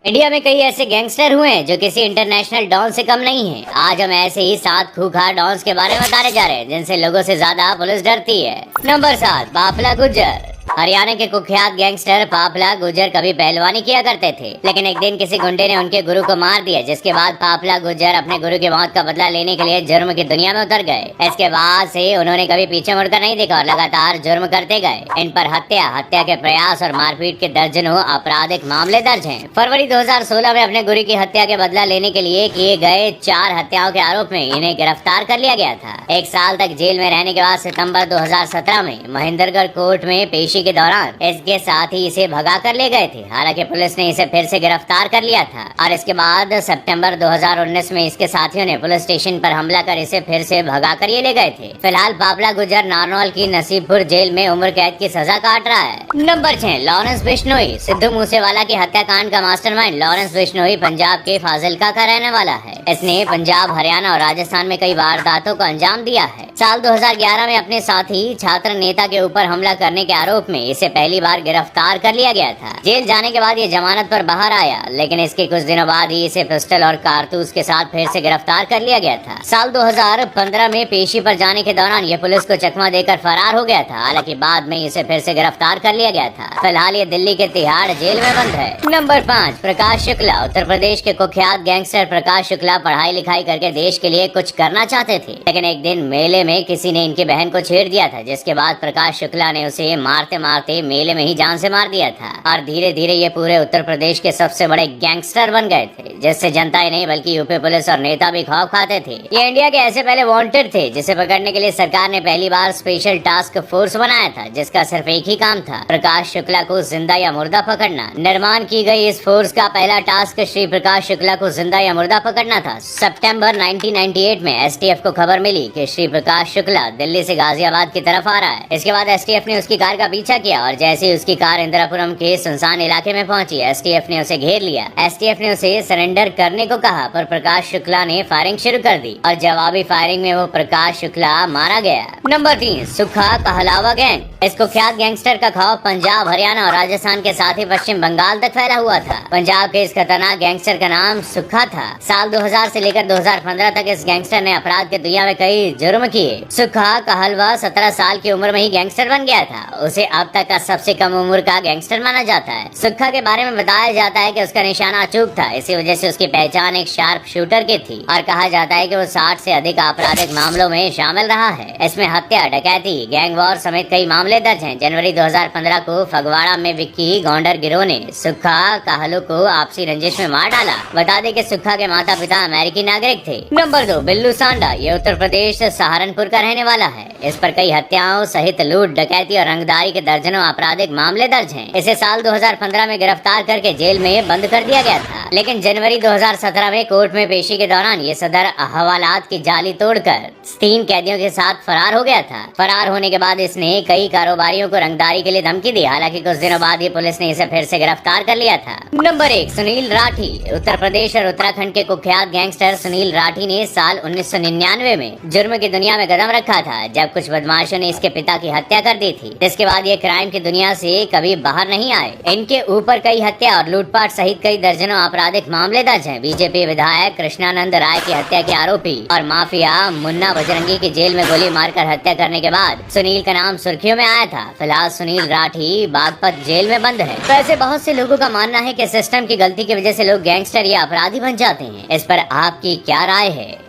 India में कई ऐसे गैंगस्टर हुए हैं जो किसी इंटरनेशनल डॉन से कम नहीं है। आज हम ऐसे ही 7 खूंखार डॉन्स के बारे में बताने जा रहे हैं जिनसे लोगों से ज्यादा पुलिस डरती है। नंबर 7, बाफला गुज्जर। हरियाणा के कुख्यात गैंगस्टर पापला गुज्जर कभी पहलवानी किया करते थे, लेकिन एक दिन किसी गुंडे ने उनके गुरु को मार दिया, जिसके बाद पापला गुज्जर अपने गुरु की मौत का बदला लेने के लिए जुर्म की दुनिया में उतर गए। इसके बाद से उन्होंने कभी पीछे मुड़कर नहीं देखा और लगातार जुर्म करते गए। इन पर हत्या के प्रयास और मारपीट के दर्जनों आपराधिक मामले दर्ज हैं। फरवरी 2016 में अपने गुरु की हत्या के बदला लेने के लिए किए गए 4 हत्याओं के आरोप में इन्हें गिरफ्तार कर लिया गया था। 1 साल तक जेल में रहने के बाद सितंबर 2017 में महेंद्रगढ़ कोर्ट में पेशी के दौरान इसके साथ ही इसे भगा कर ले गए थे। हालांकि पुलिस ने इसे फिर से गिरफ्तार कर लिया था और इसके बाद सितंबर 2019 में इसके साथियों ने पुलिस स्टेशन पर हमला कर इसे फिर से भगा कर ये ले गए थे। फिलहाल पापला गुज्जर नारनौल की नसीबपुर जेल में उम्र कैद की सजा काट रहा है। नंबर 6, लॉरेंस बिश्नोई। सिद्धू मूसेवाला के हत्याकांड का मास्टरमाइंड लॉरेंस बिश्नोई पंजाब के फाजिल्का का रहने वाला है। इसने पंजाब, हरियाणा और राजस्थान में कई वारदातों को अंजाम दिया है। साल 2011 में अपने साथी छात्र नेता के ऊपर हमला करने के आरोप में इसे पहली बार गिरफ्तार कर लिया गया था। जेल जाने के बाद ये जमानत पर बाहर आया, लेकिन इसके कुछ दिनों बाद ही इसे पिस्टल और कारतूस के साथ फिर से गिरफ्तार कर लिया गया था। साल 2015 में पेशी पर जाने के दौरान ये पुलिस को चकमा देकर फरार हो गया था। हालांकि बाद में इसे फिर से गिरफ्तार कर लिया गया था। फिलहाल ये दिल्ली के तिहाड़ जेल में बंद है। नंबर 5, प्रकाश शुक्ला। उत्तर प्रदेश के कुख्यात गैंगस्टर प्रकाश शुक्ला पढ़ाई लिखाई करके देश के लिए कुछ करना चाहते थे, लेकिन एक दिन मेले में किसी ने इनकी बहन को छेड़ दिया था, जिसके बाद प्रकाश शुक्ला ने उसे मारते मारते मेले में ही जान से मार दिया था और धीरे धीरे ये पूरे उत्तर प्रदेश के सबसे बड़े गैंगस्टर बन गए थे, जिससे जनता ही नहीं बल्कि यूपी पुलिस और नेता भी खौफ खाते थे। ये इंडिया के ऐसे पहले वांटेड थे जिसे पकड़ने के लिए सरकार ने पहली बार स्पेशल टास्क फोर्स बनाया था, जिसका सिर्फ एक ही काम था, प्रकाश शुक्ला को जिंदा या मुर्दा पकड़ना। निर्माण की गई इस फोर्स का पहला टास्क श्री प्रकाश शुक्ला को जिंदा या मुर्दा पकड़ना था। सितंबर 1998 में एसटीएफ को खबर मिली कि श्री प्रकाश शुक्ला दिल्ली से गाजियाबाद की तरफ आ रहा है। इसके बाद एसटीएफ ने उसकी कार का पीछा किया और जैसे ही उसकी कार इंदिरापुरम के सुनसान इलाके में पहुंची, एसटीएफ ने उसे घेर लिया। एसटीएफ ने उसे सरेंडर करने को कहा, पर प्रकाश शुक्ला ने फायरिंग शुरू कर दी और जवाबी फायरिंग में वो प्रकाश शुक्ला मारा गया। नंबर 3, सुखा कहलावा गैंग। इस कुख्यात गैंगस्टर का खौफ पंजाब, हरियाणा और राजस्थान के साथ ही पश्चिम बंगाल तक फैला हुआ था। पंजाब के इस खतरनाक गैंगस्टर का नाम सुखा था। साल 2000 से लेकर 2015 तक इस गैंगस्टर ने अपराध की दुनिया में कई जुर्म किए। सुखा कहलवा 17 साल की उम्र में ही गैंगस्टर बन गया था। उसे अब तक का सबसे कम उम्र का गैंगस्टर माना जाता है। सुखा के बारे में बताया जाता है कि उसका निशाना अचूक था, इसी वजह से उसकी पहचान एक शार्प शूटर की थी और कहा जाता है कि वो 60 से अधिक आपराधिक मामलों में शामिल रहा है। इसमें हत्या, डकैती, गैंग वॉर समेत कई मामले दर्ज हैं। जनवरी 2015 को फगवाड़ा में विक्की गौंडर गिरोह ने सुखा कहलू को आपसी रंजिश में मार डाला। बता दें कि सुखा के माता पिता अमेरिकी नागरिक थे। नंबर 2, बिल्लू सांडा। ये उत्तर प्रदेश सहारनपुर का रहने वाला है। इस पर कई हत्याओं सहित लूट, डकैती और रंगदारी के दर्जनों आपराधिक मामले दर्ज हैं। इसे साल 2015 में गिरफ्तार करके जेल में बंद कर दिया गया था, लेकिन जनवरी 2017 में कोर्ट में पेशी के दौरान ये सदर हवालात की जाली तोड़कर 3 कैदियों के साथ फरार हो गया था। फरार होने के बाद इसने कई कारोबारियों को रंगदारी के लिए धमकी दी। हालांकि कुछ दिनों बाद ही पुलिस ने इसे फिर से गिरफ्तार कर लिया था। नंबर 1, सुनील राठी। उत्तर प्रदेश और उत्तराखंड के कुख्यात गैंगस्टर सुनील राठी ने साल 1999 में जुर्म की दुनिया में कदम रखा था, जब कुछ बदमाशों ने इसके पिता की हत्या कर दी थी। इसके बाद ये क्राइम की दुनिया से कभी बाहर नहीं आए। इनके ऊपर कई हत्या और लूटपाट सहित कई दर्जनों आपराधिक मामले दर्ज हैं। बीजेपी विधायक कृष्णानंद राय की हत्या के आरोपी और माफिया मुन्ना बजरंगी की जेल में गोली मारकर हत्या करने के बाद सुनील का नाम सुर्खियों में आया था। फिलहाल सुनील राठी बागपत जेल में बंद है। वैसे बहुत से लोगों का मानना है कि सिस्टम की गलती की वजह से लोग गैंगस्टर या अपराधी बन जाते हैं। इस पर आपकी क्या राय है?